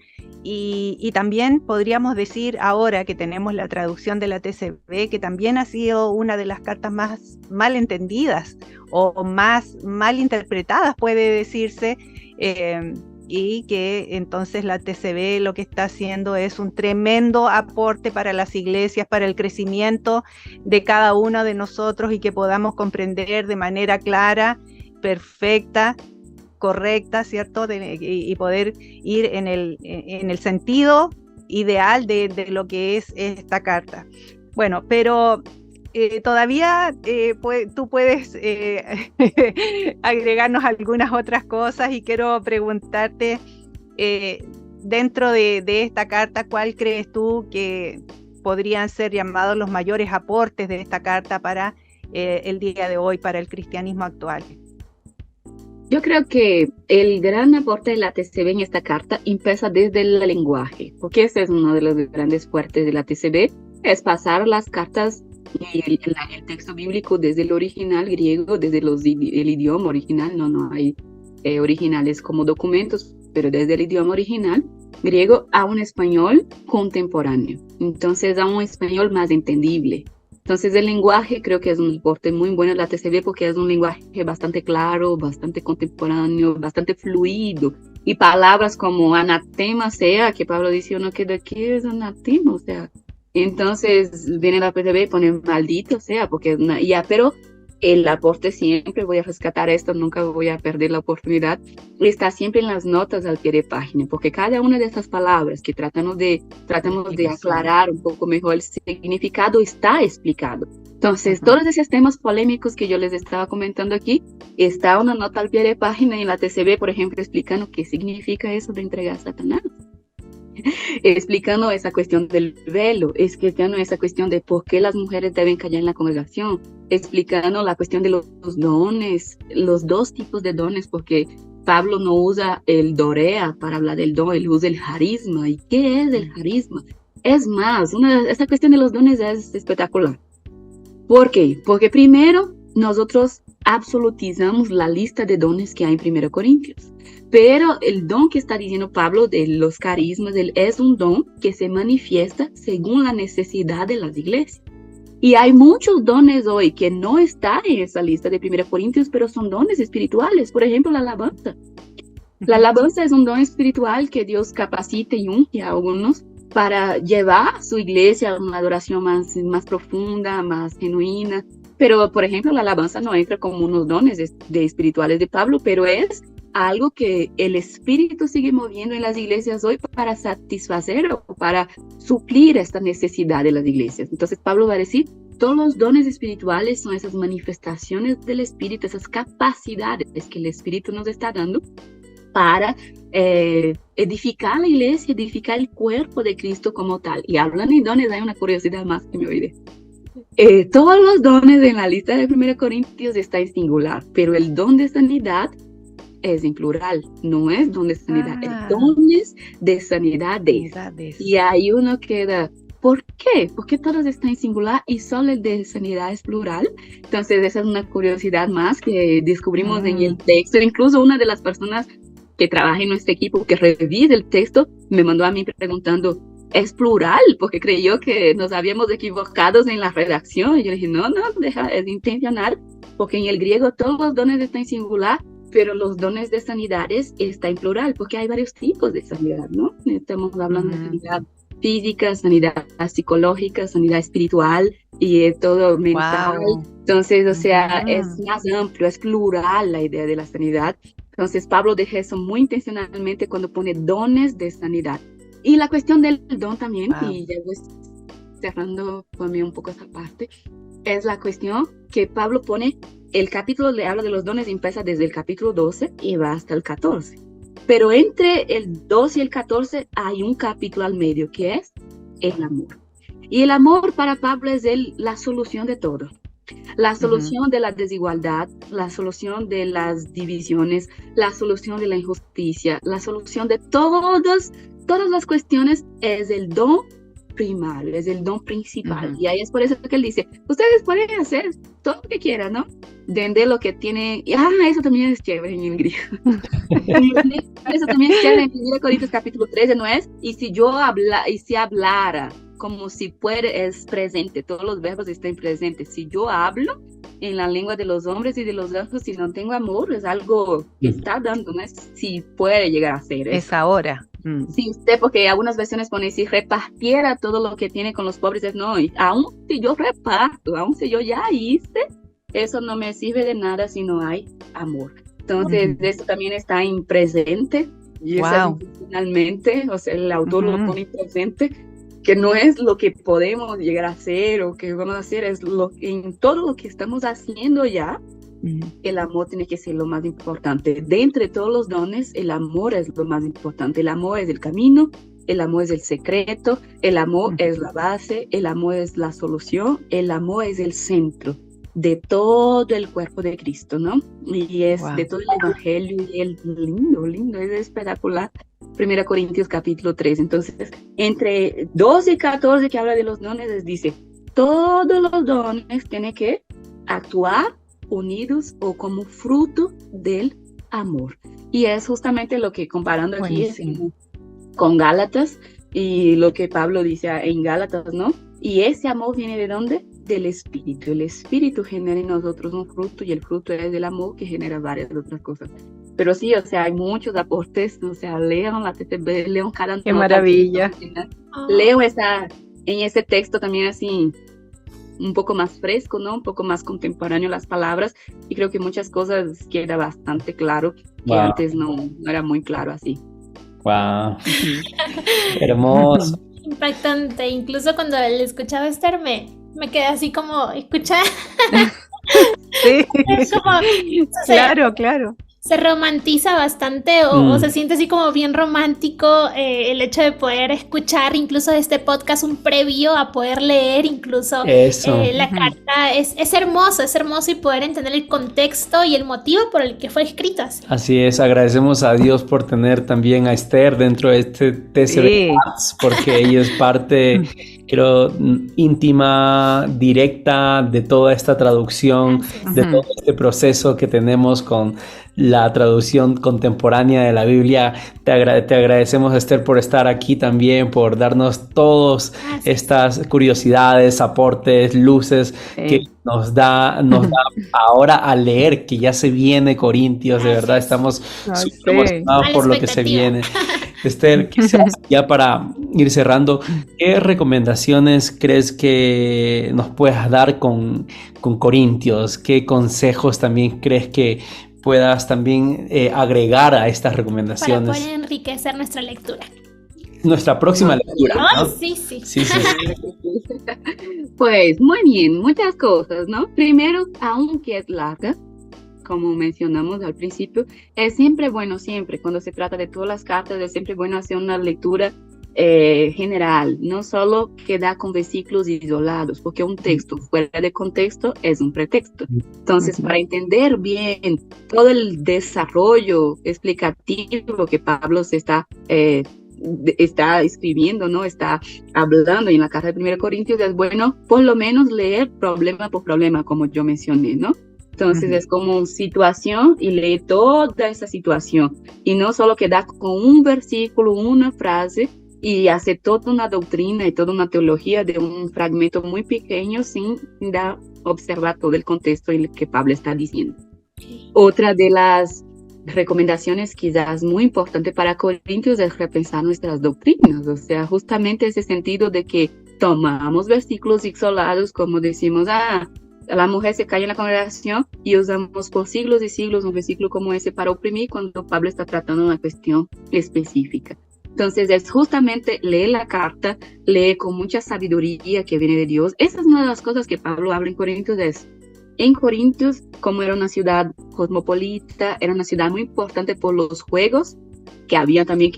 Y también podríamos decir, ahora que tenemos la traducción de la TCB, que también ha sido una de las cartas más mal entendidas o más mal interpretadas, puede decirse, y que entonces la TCB lo que está haciendo es un tremendo aporte para las iglesias, para el crecimiento de cada uno de nosotros, y que podamos comprender de manera clara, perfecta, correcta, ¿cierto? Y poder ir en el sentido ideal de lo que es esta carta. Bueno, pero todavía tú puedes agregarnos algunas otras cosas, y quiero preguntarte, dentro de esta carta, ¿cuál crees tú que podrían ser llamados los mayores aportes de esta carta para el día de hoy, para el cristianismo actual? Yo creo que el gran aporte de la TCB en esta carta empieza desde el lenguaje, porque ese es uno de los grandes fuertes de la TCB, es pasar las cartas y el texto bíblico desde el original griego, desde el idioma original, no hay originales como documentos, pero desde el idioma original griego a un español contemporáneo, entonces a un español más entendible. Entonces el lenguaje creo que es un aporte muy bueno de la TCB, porque es un lenguaje bastante claro, bastante contemporáneo, bastante fluido, Y palabras como anatema, sea, que Pablo dice, uno que de qué es anatema, o sea, entonces viene la PTB y pone maldito sea, porque ya, pero el aporte siempre, voy a rescatar esto, nunca voy a perder la oportunidad, está siempre en las notas al pie de página, porque cada una de estas palabras que tratamos de aclarar un poco mejor el significado está explicado. Entonces, todos esos temas polémicos que yo les estaba comentando aquí, está una nota al pie de página en la TCB, por ejemplo, explicando qué significa eso de entregar a Satanás. Explicando esa cuestión del velo, explicando esa cuestión de por qué las mujeres deben callar en la congregación, explicando la cuestión de los dones, los dos tipos de dones, porque Pablo no usa el dorea para hablar del don, él usa el carisma. ¿Y qué es el carisma? Es más, esa cuestión de los dones es espectacular. ¿Por qué? Porque primero nosotros absolutizamos la lista de dones que hay en 1 Corintios. Pero el don que está diciendo Pablo de los carismas, es un don que se manifiesta según la necesidad de las iglesias. Y hay muchos dones hoy que no están en esa lista de 1 Corintios, pero son dones espirituales. Por ejemplo, la alabanza. La alabanza es un don espiritual que Dios capacita y unge a algunos para llevar a su iglesia a una adoración más profunda, más genuina. Pero, por ejemplo, la alabanza no entra como unos dones espirituales de Pablo, pero es algo que el Espíritu sigue moviendo en las iglesias hoy para satisfacer o para suplir esta necesidad de las iglesias. Entonces Pablo va a decir, todos los dones espirituales son esas manifestaciones del Espíritu, esas capacidades que el Espíritu nos está dando para edificar la iglesia, edificar el cuerpo de Cristo como tal. Y hablando de dones, hay una curiosidad más que me olvidé. Todos los dones en la lista de 1 Corintios está en singular, pero el don de sanidad es en plural, no es don de sanidad, es dones de sanidades. Y ahí uno queda, ¿por qué? ¿Por qué todos están en singular y solo el de sanidad es plural? Entonces esa es una curiosidad más que descubrimos en el texto. Incluso una de las personas que trabaja en nuestro equipo, que revisa el texto, me mandó a mí preguntando, ¿es plural? Porque creyó que nos habíamos equivocado en la redacción. Y yo dije, no, es intencional, porque en el griego todos los dones están en singular, pero los dones de sanidades está en plural, porque hay varios tipos de sanidad, ¿no? Estamos hablando de sanidad física, sanidad psicológica, sanidad espiritual y todo mental. Wow. Entonces, o sea, es más amplio, es plural la idea de la sanidad. Entonces, Pablo deja eso muy intencionalmente cuando pone dones de sanidad. Y la cuestión del don también, y ya voy cerrando por mí un poco esa parte, es la cuestión que Pablo pone. El capítulo le habla de los dones, empieza desde el capítulo 12 y va hasta el 14. Pero entre el 12 y el 14 hay un capítulo al medio que es el amor. Y el amor para Pablo es la solución de todo. La solución de la desigualdad, la solución de las divisiones, la solución de la injusticia, la solución de todas las cuestiones es el don primario, es el don principal. Y ahí es por eso que él dice, ustedes pueden hacer todo lo que quieran, ¿no? De lo que tienen. Eso también es chévere en el griego. Eso también es chévere en 1 Corintios capítulo 13, ¿no es? Y si hablara como si puede, es presente, todos los verbos están presentes. Si yo hablo en la lengua de los hombres y de los ángeles, si no tengo amor, es algo que está dando, ¿no? Si puede llegar a ser. Es ahora. Sí, usted, porque algunas versiones ponen, si repartiera todo lo que tiene con los pobres, no, aún si yo reparto, aún si yo ya hice, eso no me sirve de nada si no hay amor. Entonces, esto también está en presente, y eso finalmente, o sea, el autor lo pone en presente, que no es lo que podemos llegar a hacer o que vamos a hacer, es en todo lo que estamos haciendo ya, el amor tiene que ser lo más importante. De entre todos los dones, el amor es lo más importante. El amor es el camino, el amor es el secreto, el amor es la base, el amor es la solución, el amor es el centro de todo el cuerpo de Cristo, ¿no? Y es de todo el evangelio, y es lindo, es espectacular. 1 Corintios capítulo 3. Entonces, entre 12 y 14 que habla de los dones, dice, todos los dones tienen que actuar unidos o como fruto del amor. Y es justamente lo que, comparando aquí con Gálatas y lo que Pablo dice en Gálatas, ¿no? Y ese amor viene ¿de dónde? Del Espíritu. El Espíritu genera en nosotros un fruto y el fruto es del amor que genera varias otras cosas. Pero sí, o sea, hay muchos aportes, o sea, lean la TCB, lean cada Qué nota. maravilla. Leo en ese texto también así, un poco más fresco, ¿no? Un poco más contemporáneo las palabras, y creo que muchas cosas queda bastante claro, que antes no era muy claro así. Wow. Hermoso. Impactante. Incluso cuando le escuchaba a Esther me quedé así como, escucha. Sí, Como, claro. se romantiza bastante o se siente así como bien romántico el hecho de poder escuchar incluso este podcast, un previo a poder leer incluso la carta. Es hermoso y poder entender el contexto y el motivo por el que fue escrita. Así es, agradecemos a Dios por tener también a Esther dentro de este TCB Arts, porque ella es parte, creo, íntima, directa de toda esta traducción, de todo este proceso que tenemos con la traducción contemporánea de la Biblia. Te agradecemos, Esther, por estar aquí también, por darnos todas estas curiosidades, aportes, luces que nos da ahora a leer, que ya se viene Corintios. De verdad estamos súper emocionados por lo que se viene. Esther, quizás ya para ir cerrando, ¿qué recomendaciones crees que nos puedas dar con Corintios? ¿Qué consejos también crees que puedas también agregar a estas recomendaciones? Para poder enriquecer nuestra lectura. Nuestra próxima lectura, ¿no? Sí. Pues muy bien, muchas cosas, ¿no? Primero, aunque es larga, como mencionamos al principio, es siempre bueno, cuando se trata de todas las cartas, es siempre bueno hacer una lectura general, no solo quedar con versículos isolados, porque un texto fuera de contexto es un pretexto. Entonces, para entender bien todo el desarrollo explicativo que Pablo se está escribiendo, ¿no? Está hablando en la carta de 1 Corintios, es bueno por lo menos leer problema por problema, como yo mencioné, ¿no? Entonces es como situación y lee toda esa situación y no solo quedar con un versículo, una frase y hacer toda una doctrina y toda una teología de un fragmento muy pequeño sin observar todo el contexto en el que Pablo está diciendo. Otra de las recomendaciones quizás muy importante para Corintios es repensar nuestras doctrinas, o sea, justamente ese sentido de que tomamos versículos isolados, como decimos, la mujer se calla en la congregación y usamos por siglos y siglos un versículo como ese para oprimir cuando Pablo está tratando una cuestión específica. Entonces es justamente leer la carta, leer con mucha sabiduría que viene de Dios. Esa es una de las cosas que Pablo habla en Corintios. En Corintios, como era una ciudad cosmopolita, era una ciudad muy importante por los juegos que había también,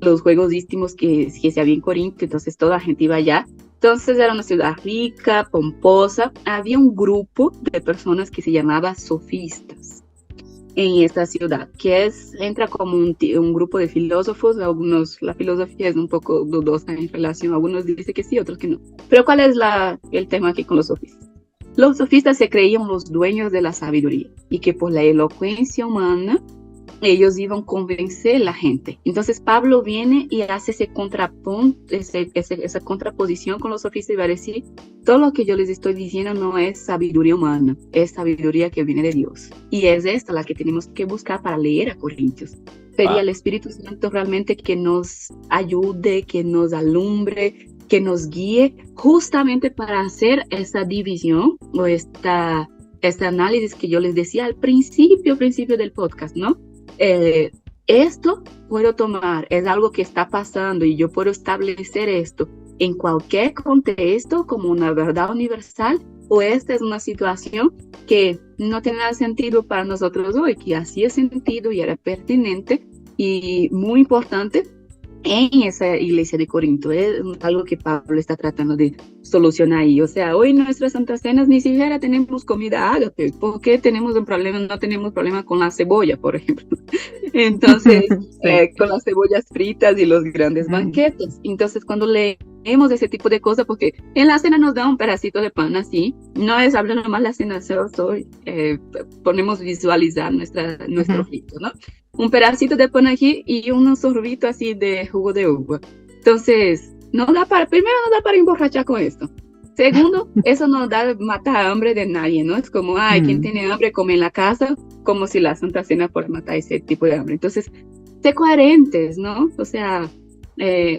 los juegos ístimos que se había en Corinto, entonces toda la gente iba allá. Entonces era una ciudad rica, pomposa. Había un grupo de personas que se llamaba sofistas en esta ciudad, que entra como un grupo de filósofos. La filosofía es un poco dudosa en relación, algunos dicen que sí, otros que no. Pero ¿cuál es el tema aquí con los sofistas? Los sofistas se creían los dueños de la sabiduría y que por la elocuencia humana ellos iban a convencer a la gente. Entonces Pablo viene y hace ese contrapunto, esa contraposición con los sofistas y va a decir, todo lo que yo les estoy diciendo no es sabiduría humana, es sabiduría que viene de Dios. Y es esta la que tenemos que buscar para leer a Corintios. Pedir al Espíritu Santo realmente que nos ayude, que nos alumbre, que nos guíe justamente para hacer esa división o este análisis que yo les decía al principio del podcast, ¿no? Esto puedo tomar, es algo que está pasando y yo puedo establecer esto en cualquier contexto como una verdad universal, o esta es una situación que no tiene nada sentido para nosotros hoy, que hacía sentido y era pertinente y muy importante en esa iglesia de Corinto. Es algo que Pablo está tratando de solucionar ahí. O sea, hoy en nuestras Santas Cenas ni siquiera tenemos comida ágape. ¿Por qué tenemos un problema? No tenemos problema con la cebolla, por ejemplo. Entonces, con las cebollas fritas y los grandes banquetes. Entonces, cuando leemos ese tipo de cosas, porque en la cena nos da un pedacito de pan así, no es hablar nomás la cena, ponemos visualizar nuestro rito, ¿no? Un pedacito de pan aquí y un sorbito así de jugo de uva. Entonces, primero no da para emborrachar con esto. Segundo, eso no mata hambre de nadie, ¿no? Es como, quien tiene hambre come en la casa, como si la Santa Cena fuera matar ese tipo de hambre. Entonces, sé coherentes, ¿no? O sea,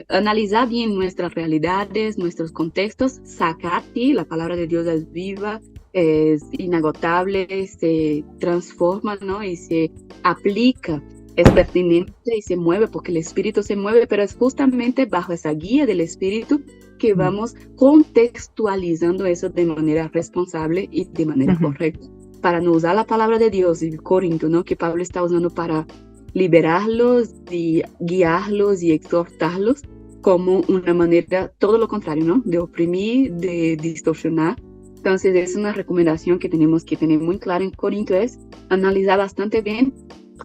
analizar bien nuestras realidades, nuestros contextos, sacar la palabra de Dios es viva, es inagotable, se transforma, ¿no? Y se aplica, es pertinente y se mueve porque el Espíritu se mueve, pero es justamente bajo esa guía del Espíritu que vamos contextualizando eso de manera responsable y de manera correcta, para no usar la palabra de Dios y Corinto, ¿no? Que Pablo está usando para liberarlos y guiarlos y exhortarlos como una manera, todo lo contrario, ¿no? De oprimir, de distorsionar. Entonces es una recomendación que tenemos que tener muy clara en Corinto, es analizar bastante bien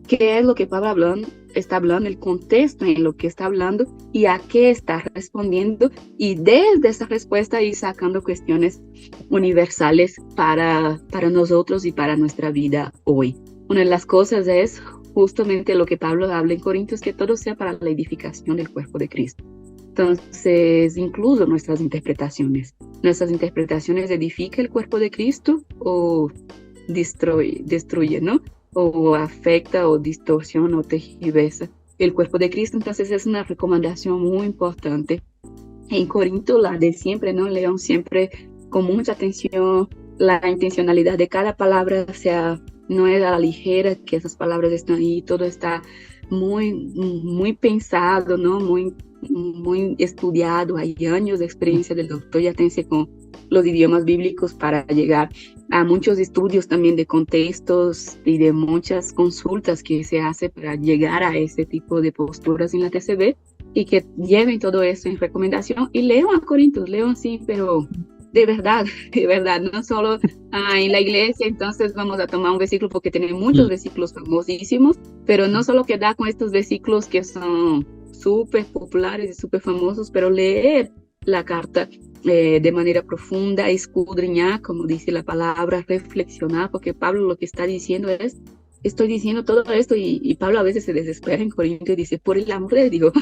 qué es lo que Pablo está hablando, el contexto en lo que está hablando y a qué está respondiendo, y desde esa respuesta ir sacando cuestiones universales para nosotros y para nuestra vida hoy. Una de las cosas es justamente lo que Pablo habla en Corintios, que todo sea para la edificación del cuerpo de Cristo. Entonces, incluso nuestras interpretaciones edifican el cuerpo de Cristo o destruye, ¿no? O afecta o distorsiona o tergiversa el cuerpo de Cristo. Entonces es una recomendación muy importante. En Corinto, la de siempre, ¿no? Lean siempre con mucha atención la intencionalidad de cada palabra, o sea, no es a la ligera que esas palabras están ahí, todo está muy pensado, ¿no? Muy estudiado. Hay años de experiencia del doctor Yatense con los idiomas bíblicos para llegar a muchos estudios también de contextos y de muchas consultas que se hace para llegar a ese tipo de posturas en la TCB, y que lleven todo eso en recomendación y lean a Corintios, lean sí, pero de verdad, no solo en la iglesia, entonces vamos a tomar un versículo porque tiene muchos versículos famosísimos, pero no solo quedar con estos versículos que son súper populares y súper famosos, pero leer la carta de manera profunda, escudriñar, como dice la palabra, reflexionar, porque Pablo lo que está diciendo es, estoy diciendo todo esto, y Pablo a veces se desespera en Corinto y dice, por el amor de Dios,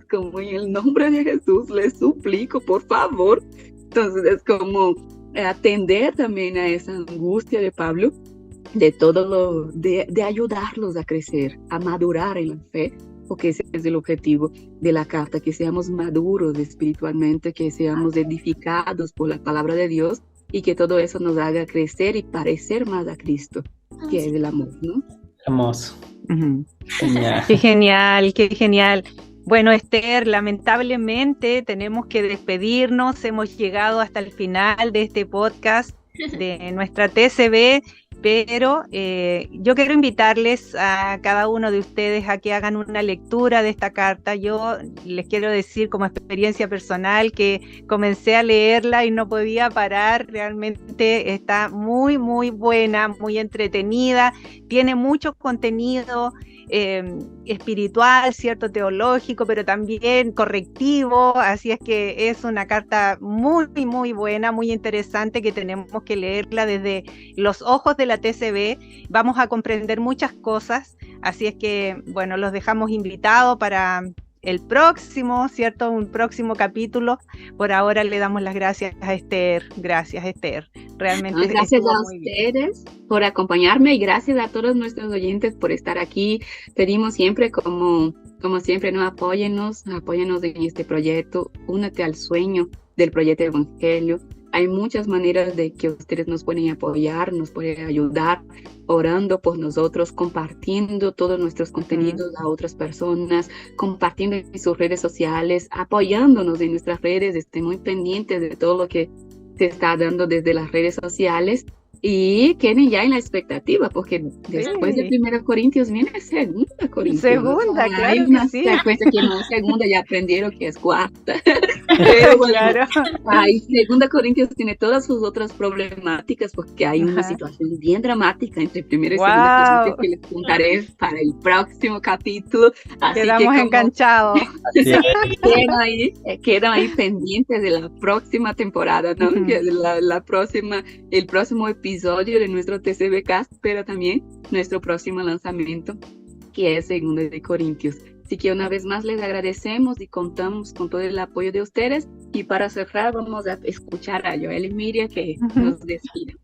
como en el nombre de Jesús, les suplico, por favor. Entonces es como atender también a esa angustia de Pablo, de ayudarlos a crecer, a madurar en la fe, porque ese es el objetivo de la carta, que seamos maduros espiritualmente, que seamos edificados por la palabra de Dios, y que todo eso nos haga crecer y parecer más a Cristo, que es el amor, ¿no? Hermoso. Genial. Qué genial, qué genial. Bueno, Esther, lamentablemente tenemos que despedirnos. Hemos llegado hasta el final de este podcast de nuestra TCB, pero yo quiero invitarles a cada uno de ustedes a que hagan una lectura de esta carta. Yo les quiero decir como experiencia personal que comencé a leerla y no podía parar. Realmente está muy, muy buena, muy entretenida, tiene mucho contenido espiritual, cierto, teológico, pero también correctivo, así es que es una carta muy, muy buena, muy interesante, que tenemos que leerla desde los ojos de la TCB. Vamos a comprender muchas cosas, así es que, bueno, los dejamos invitados para el próximo, ¿cierto? Un próximo capítulo. Por ahora le damos las gracias a Esther. Gracias, Esther. Realmente gracias a ustedes por acompañarme, y gracias a todos nuestros oyentes por estar aquí. Pedimos siempre, como siempre, ¿no? Apóyennos en este proyecto. Únete al sueño del proyecto Evangelio. Hay muchas maneras de que ustedes nos pueden apoyar, nos pueden ayudar, orando por nosotros, compartiendo todos nuestros contenidos a otras personas, compartiendo en sus redes sociales, apoyándonos en nuestras redes. Estén muy pendientes de todo lo que se está dando desde las redes sociales, y queden ya en la expectativa, porque después de 1 Corintios viene segunda Corintios. Segunda, claro. Hay una que sí. secuencia que no es segunda, ya aprendieron que es cuarta. Pero bueno, claro. Segunda Corintios tiene todas sus otras problemáticas, porque hay una situación bien dramática entre primera y segunda Corintios que les contaré para el próximo capítulo. Así quedamos enganchados. Quedan ahí pendientes de la próxima temporada, ¿no? El próximo episodio de nuestro TCB Cast, pero también nuestro próximo lanzamiento, que es 2 Corintios. Así que una vez más les agradecemos y contamos con todo el apoyo de ustedes. Y para cerrar vamos a escuchar a Joel y Miriam que nos despiden.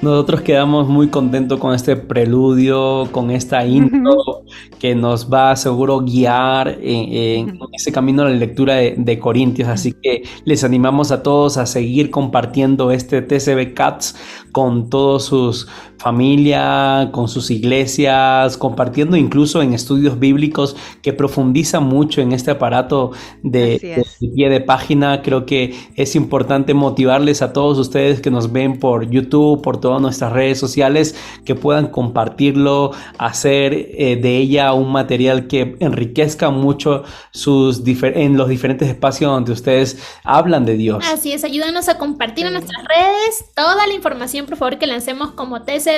Nosotros quedamos muy contentos con este preludio, con esta intro que nos va seguro guiar en ese camino a la lectura de Corintios. Así que les animamos a todos a seguir compartiendo este TCB Cats con todos sus familia, con sus iglesias, compartiendo incluso en estudios bíblicos que profundizan mucho en este aparato de pie de página. Creo que es importante motivarles a todos ustedes que nos ven por YouTube, por todas nuestras redes sociales, que puedan compartirlo, hacer de ella un material que enriquezca mucho en los diferentes espacios donde ustedes hablan de Dios. Así es, ayúdanos a compartir en nuestras redes toda la información, por favor, que lancemos como TCB.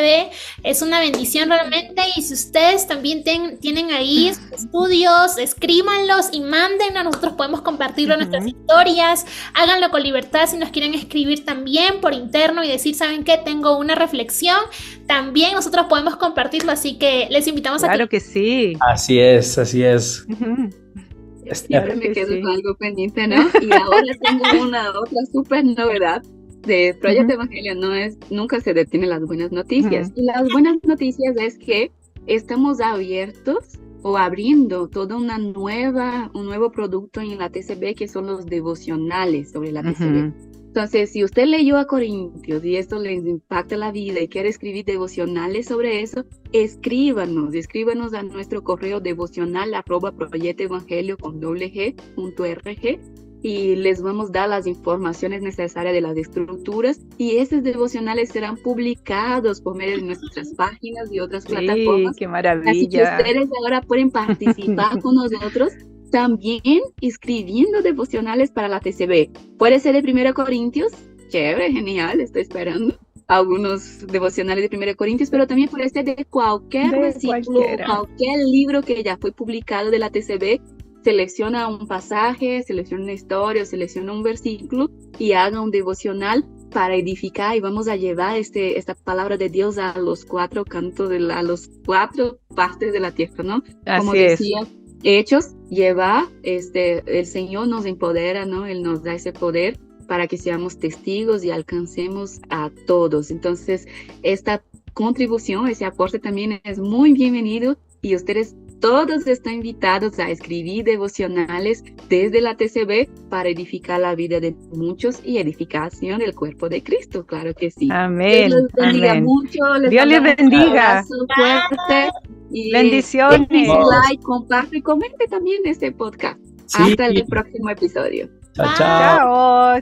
Es una bendición realmente, y si ustedes también tienen ahí estudios, escríbanlos y mándenlos. Nosotros podemos compartirlo en nuestras historias. Háganlo con libertad. Si nos quieren escribir también por interno y decir, ¿saben qué? Tengo una reflexión, también nosotros podemos compartirlo, así que les invitamos Claro que sí. Así es, así es. Y ahora me quedo con algo pendiente, ¿no? Y ahora tengo otra súper novedad de Proyecto Evangelio. Nunca se detienen las buenas noticias. Y las buenas noticias es que estamos abiertos o abriendo todo un nuevo producto en la TCB, que son los devocionales sobre la TCB. Entonces, si usted leyó a Corintios y esto les impacta la vida y quiere escribir devocionales sobre eso, escríbanos a nuestro correo devocional@proyectoevangelio.org, y les vamos a dar las informaciones necesarias de las estructuras, y esos devocionales serán publicados por medio de nuestras páginas y otras plataformas. ¡Qué maravilla! Así que ustedes ahora pueden participar con nosotros también escribiendo devocionales para la TCB. Puede ser de 1 Corintios, chévere, genial, estoy esperando algunos devocionales de 1 Corintios, pero también puede ser de cualquier versículo, cualquier libro que ya fue publicado de la TCB. Selecciona un pasaje, selecciona una historia, selecciona un versículo y haga un devocional para edificar, y vamos a llevar esta palabra de Dios a los 4 cantos, a los 4 partes de la tierra, ¿no? Como decía Hechos, el Señor nos empodera, ¿no? Él nos da ese poder para que seamos testigos y alcancemos a todos. Entonces, esta contribución, ese aporte también es muy bienvenido, y ustedes todos están invitados a escribir devocionales desde la TCB para edificar la vida de muchos y edificación del cuerpo de Cristo, claro que sí. Amén. Dios les bendiga mucho. Dios les bendiga. Fuerte. Y bendiciones. Like, comparte y comente también este podcast. Sí. Hasta el próximo episodio. Chao.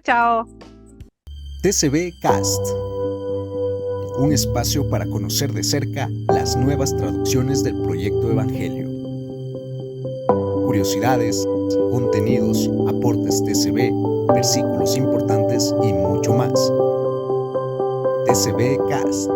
Chao. TCB Cast, un espacio para conocer de cerca las nuevas traducciones del Proyecto Evangelio. Curiosidades, contenidos, aportes TCB, versículos importantes y mucho más. TCB Cast.